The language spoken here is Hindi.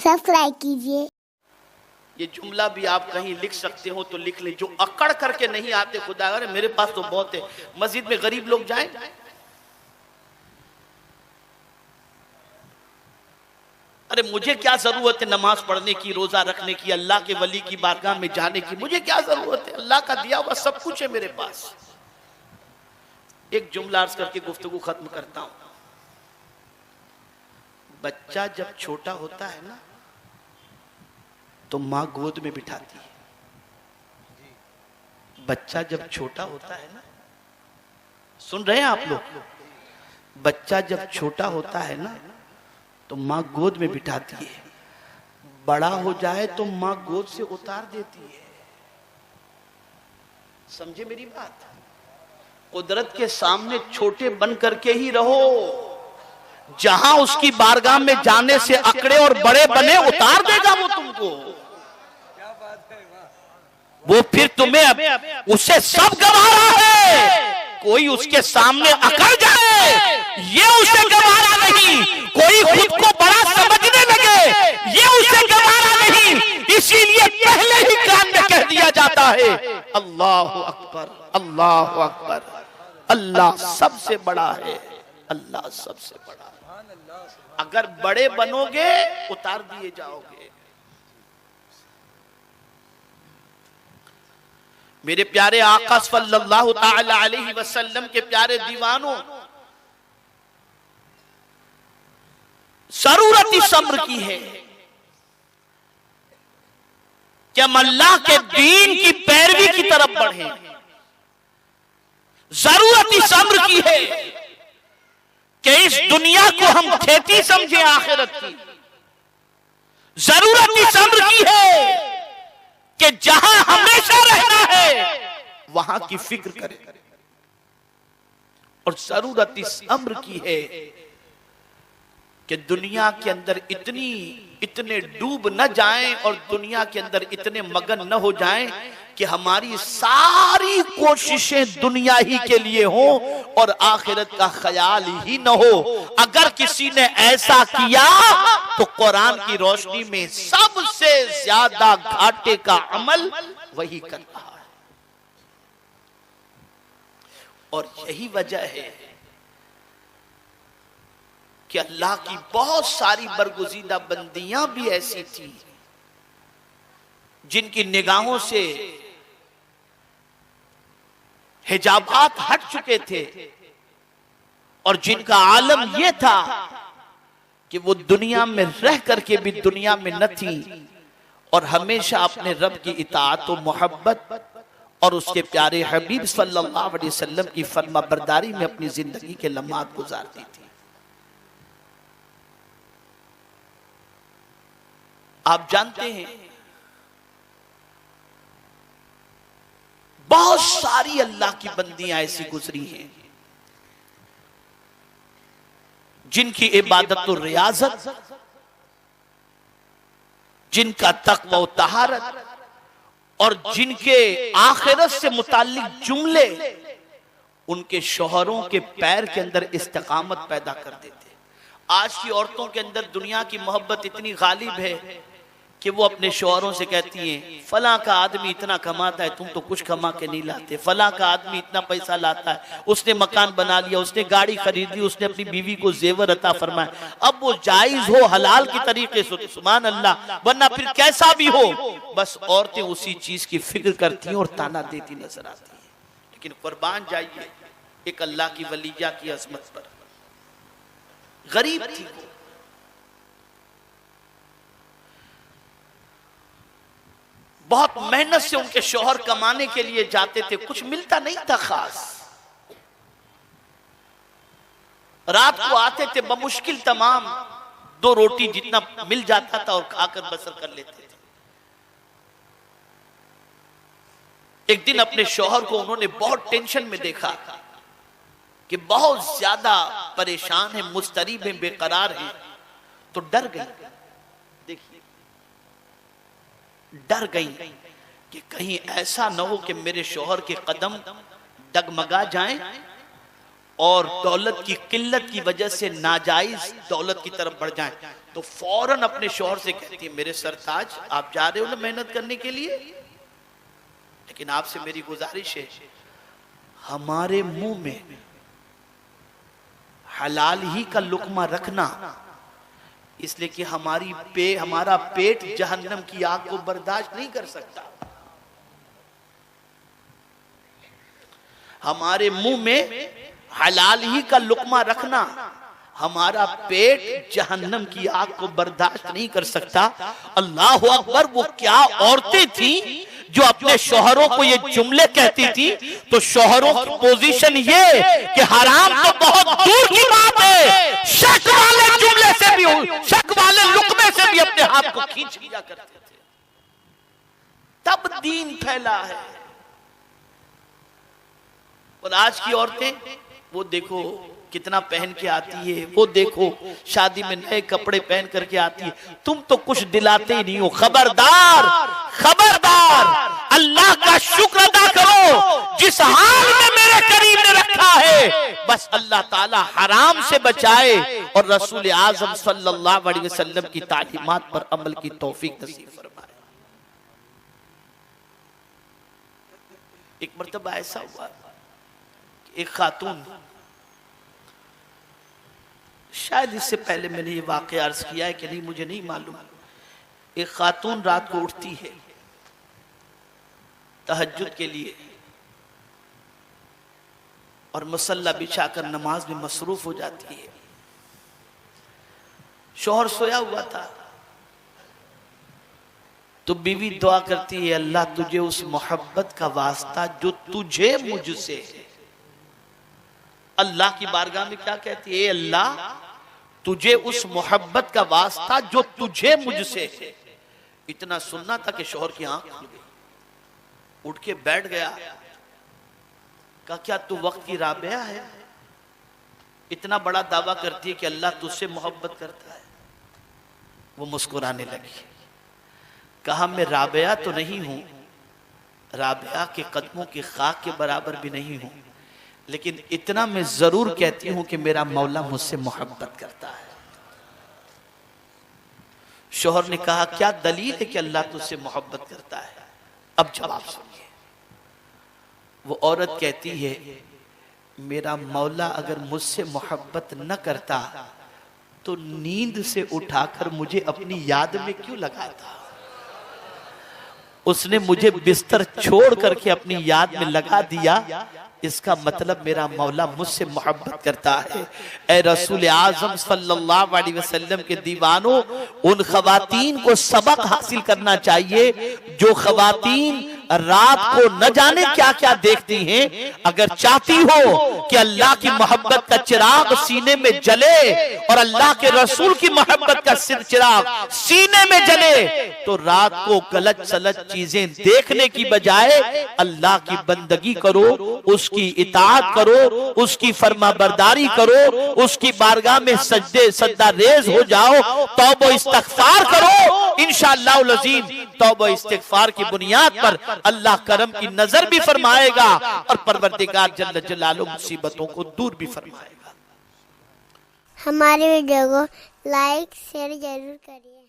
सब्सक्राइब कीजिए। ये जुमला भी आप कहीं लिख सकते हो तो लिख ले, जो अकड़ करके नहीं आते खुदा अगर मेरे पास तो बहुत है। मस्जिद में गरीब लोग जाएं, अरे मुझे क्या जरूरत है नमाज पढ़ने की, रोजा रखने की, अल्लाह के वली की बारगाह में जाने की, मुझे क्या जरूरत है, अल्लाह का दिया हुआ सब कुछ है मेरे पास। एक जुमला अर्ज करके गुफ्तगू खत्म करता हूं। बच्चा जब छोटा होता है ना तो माँ गोद में बिठाती है। बच्चा जब छोटा होता है ना, सुन रहे हैं आप लोग, बच्चा जब छोटा होता है ना तो माँ गोद में बिठाती है, बड़ा हो जाए तो माँ गोद से उतार देती है। समझे मेरी बात? कुदरत के सामने छोटे बन करके ही रहो, जहां उसकी बारगाह में जाने से अकड़े और बड़े बने उतार देगा वो तुमको। वो फिर तुम्हें उसे सब गवारा है, कोई उसके सामने अकड़ जाए ये उसे गवारा नहीं, कोई खुद को बड़ा समझने लगे ये उसे गवारा नहीं। इसीलिए पहले ही कान में कह दिया जाता है अल्लाह अकबर, अल्लाह अकबर, अल्लाह सबसे बड़ा है, अल्लाह सबसे बड़ा है। अगर बड़े बनोगे उतार दिए जाओगे। मेरे प्यारे आका सल्लल्लाहु ताला अलैहि वसल्लम के प्यारे दीवानों, जरूरत इस अम्र की है कि हम अल्लाह के दीन की पैरवी की तरफ बढ़ें। जरूरत इस अम्र की है कि इस दुनिया को हम खेती समझें आखिरत की। जरूरत इस अम्र की है कि जहां हमेशा रहना है वहां की फिक्र करें। और जरूरत इस अम्र की है कि दुनिया के अंदर इतने डूब न जाएं और दुनिया के अंदर इतने मगन न हो जाएं कि हमारी सारी कोशिशें दुनिया ही के लिए हो और आखिरत का ख्याल ही न हो। अगर किसी ने ऐसा किया तो कुरान की रोशनी में सबसे ज्यादा घाटे का अमल वही कर रहा है। और यही वजह है कि अल्लाह की बहुत सारी बरगुज़ीदा बंदियां भी ऐसी थी जिनकी निगाहों से हिजाबात हट चुके थे और जिनका आलम यह था कि वो दुनिया में रह करके भी दुनिया में न थी और हमेशा अपने रब की इताअत और मोहब्बत और उसके प्यारे हबीब सल्लल्लाहु अलैहि वसल्लम की फरमाबरदारी में अपनी जिंदगी के लम्हात गुजारती थी। आप जानते हैं बहुत सारी अल्लाह की बंदियां ऐसी गुजरी हैं जिनकी इबादत और रियाजत, जिनका तक़वा और तहारत और जिनके आखिरत से मुताल्लिक जुमले उनके शौहरों के पैर के अंदर इस्तिकामत पैदा कर देते। आज की औरतों के अंदर दुनिया की मोहब्बत इतनी गालिब है कि वो अपने शौहरों से कहती हैं फला का आदमी इतना कमाता है, तुम तो कुछ कमा के नहीं लाते। फला का आदमी इतना पैसा लाता है, उसने मकान बना लिया, उसने गाड़ी खरीद ली, उसने अपनी बीवी को जेवर अता फरमाया। अब वो जायज हो हलाल की तरीके से सुभान अल्लाह, वरना फिर कैसा भी हो बस औरतें उसी चीज की फिक्र करती हैं और ताना देती नजर आती है। लेकिन कुर्बान जाइए एक अल्लाह की वलिया की अजमत पर। गरीब थी वो, बहुत मेहनत से उनके शौहर कमाने के लिए जाते थे, कुछ मिलता नहीं था खास। रात को आते थे बमुश्किल तमाम 2 रोटी जितना मिल जाता था और खाकर बसर कर लेते थे। एक दिन अपने शौहर को उन्होंने बहुत टेंशन में देखा कि बहुत ज्यादा परेशान है, मुस्तरीब है, बेकरार है, तो डर गई। डर गई कि कहीं ऐसा न हो कि मेरे शौहर के कदम डगमगा जाएं और दौलत की किल्लत की वजह से नाजायज दौलत की तरफ बढ़ जाएं। तो तो फौरन अपने शौहर से कहती है, मेरे सरताज आप जा रहे हो ना मेहनत करने के लिए, लेकिन आपसे मेरी गुजारिश है हमारे मुंह में हलाल ही का लुकमा रखना, इसलिए कि हमारा पेट जहन्नम की आग को बर्दाश्त नहीं कर सकता। हमारे मुंह में हलाल ही का लुकमा रखना, हमारा पेट जहन्नम की आग को बर्दाश्त नहीं कर सकता। अल्लाह अकबर, वो क्या औरतें थी जो अपने शौहरों को ये जुमले कहती थी। तो शौहरों की पोजीशन ये कि हराम तो बहुत दूर की बात है, शक वाले जुमले से भी, शक वाले लुकमे से भी अपने हाथ को खींच लिया करते थे। तब दीन फैला है। और आज की औरतें वो देखो कितना पहन के आती है, वो देखो शादी में नए कपड़े पहन करके आती है। तुम तो कुछ दिलाते ही नहीं हो। खबरदार खबरदार, अल्लाह का शुक्र अदा करो जिस हाल में मेरे करीम ने रखा है। बस अल्लाह ताला हराम से बचाए और रसूल आज़म सल्लल्लाहु अलैहि वसल्लम की तालीमात पर अमल की तौफीक नसीब फरमाए। एक मर्तबा ऐसा हुआ, एक खातून, शायद इससे पहले मैंने ये वाक़या अर्ज किया है कि नहीं मुझे नहीं मालूम, एक खातून रात को उठती है तहज्जुद के लिए और मुसल्ला बिछाकर नमाज में मसरूफ हो जाती है। शौहर सोया हुआ था तो बीवी दुआ करती है, अल्लाह तुझे उस मोहब्बत का वास्ता जो तुझे मुझसे है। अल्लाह की बारगाह में क्या कहती है, अल्लाह तुझे उस मोहब्बत का वास्ता जो तुझे मुझसे है। इतना सुनना था कि शौहर की आंख खुल गई, उठ के बैठ गया। कहा क्या तू वक्त की राबिया है? इतना बड़ा दावा करती है कि अल्लाह तुझसे मोहब्बत करता है। वो मुस्कुराने लगी। कहा मैं राबिया तो नहीं हूं, राबिया के कदमों की खाक के बराबर भी नहीं हूं, लेकिन इतना मैं जरूर कहती हूं कि मेरा मौला मुझसे मोहब्बत करता है। शौहर ने कहा क्या दलील है कि अल्लाह तुझसे मोहब्बत करता है? अब जवाब सुनिए। वो औरत कहती है, मेरा मौला अगर मुझसे मोहब्बत न करता तो नींद से उठाकर मुझे अपनी याद में क्यों लगाता? उसने मुझे बिस्तर छोड़ करके अपनी याद में लगा दिया, इसका मतलब मेरा मौला मुझसे मोहब्बत करता है। ए रसूल आज़म सल्लल्लाहु अलैहि वसल्लम के दीवानों, उन खवातीन को सबक हासिल करना चाहिए जो खवातीन रात को न जाने क्या क्या देखती हैं। अगर चाहती हो कि अल्लाह की मोहब्बत का चिराग सीने में जले और अल्लाह के रसूल की मोहब्बत का चिराग सीने में जले, तो रात को गलत सलत चीजें देखने की बजाय अल्लाह की बंदगी करो, उसकी इताअत करो, उसकी फरमाबरदारी करो, उसकी बारगाह में सजदे सजदा रेज हो जाओ, तौबा इस्तिग़फ़ार करो। इंशाअल्लाह अज़ीम तौबा इस्तिग़फ़ार की बुनियाद पर अल्लाह करम की नजर भी फरमाएगा और परवरदिगार जल्ल जलालुहु मुसीबतों को दूर भी फरमाएगा। हमारे वीडियो को लाइक शेयर जरूर करिए।